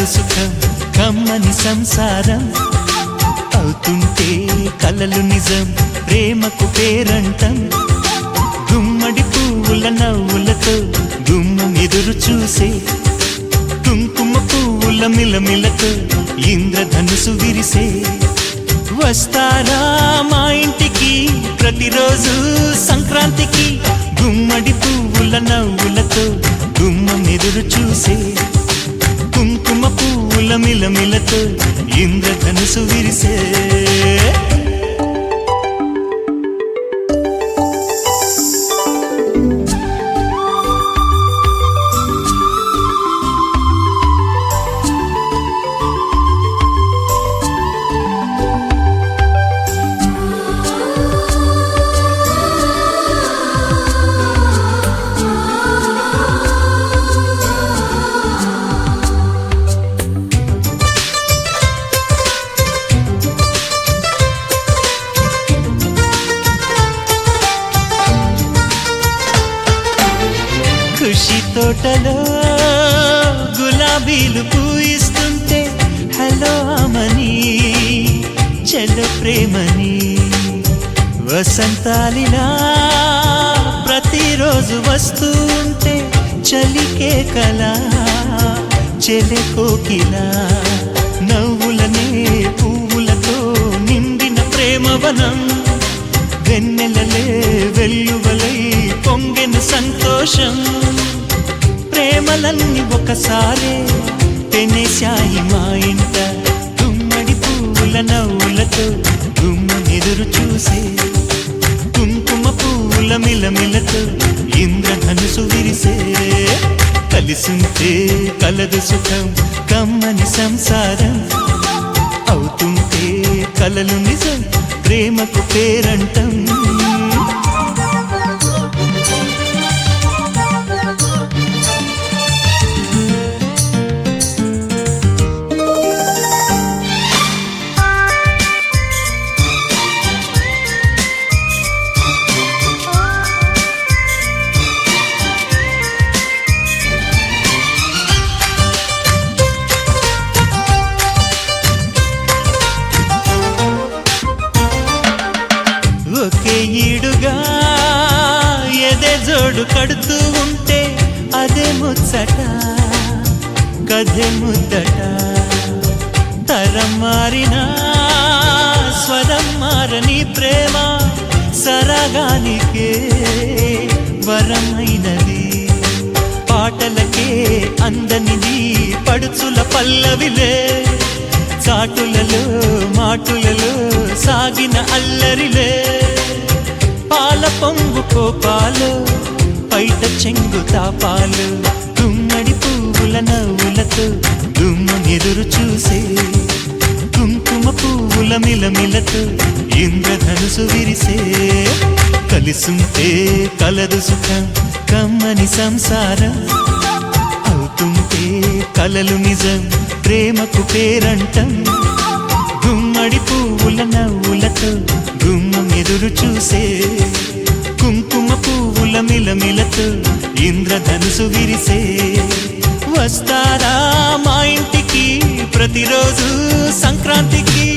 కలదు సుఖం కమ్మని సంసారం అవుతుంటే కలలు నిజం ప్రేమకు పేరంటం గుమ్మడి పువ్వుల నవ్వులతో గుమ్మం ఎదురు చూసే కుంకుమ పువ్వుల మిలమిలతో ఇంద్రధనుసు విరిసే వస్తారా మా ఇంటికి ప్రతిరోజు సంక్రాంతికి గుమ్మడి పువ్వుల నవ్వులతో గుమ్మం ఎదురు చూసే కుంకుమ పువ్వుల మిలమిలతో ఇంద్రధనుసు విరిసే ఖుషి తోటలో గులాబీలు పూయిస్తుంటే హలో అమని చెల్లో ప్రేమని వసంతాలిలా ప్రతిరోజు వస్తూ ఉంటే చలికే కలా చెలె కోకిలా నవ్వులనే పువ్వులతో నిండిన ప్రేమవనం వెన్నెలలే వెల్లువలై పొంగెను సంతోషం ప్రేమలన్నీ ఒకసారే పెనేశాయి మా ఇంట గుమ్మడి పువ్వుల నవ్వులతో గుమ్మం ఎదురు చూసే కుంకుమ పువ్వుల మిలమిలతో ఇంద్రధనుసు విరిసే కలిసుంటే కలదు సుఖం కమ్మని సంసారం అవుతుంటే కలలు నిజం ప్రేమకు పేరంటం ఒకే ఈడుగా ఎదే జోడు కడుతూ ఉంటే అదే ముచ్చట కథే ముద్దట తరం మారినా స్వరం మారని ప్రేమ సరగానికే వరమైనది పాటలకే అందనిది పడుచుల పల్లవిలే చాటులలో మాటులలో సాగిన అల్లరిలే పాల పొంగు కోపాలు పైట చెంగు తాపాలు గుమ్మడి పువ్వుల నవ్వులతో గుమ్మం ఎదురు చూసే కుంకుమ పువ్వుల మిలమిలతో ఇంద్రధనుసు విరిసే కలిసుంటే కలదు సుఖం కమ్మని సంసారం అవుతుంటే కలలు నిజం ప్రేమకు పేరంటం గుమ్మడి పువ్వుల నవ్వులతో గుమ్మం ఎదురు చూసే కుంకుమ పువ్వుల మిలమిలతో ఇంద్రధనుసు విరిసే వస్తారా మా ఇంటికి ప్రతిరోజు సంక్రాంతికి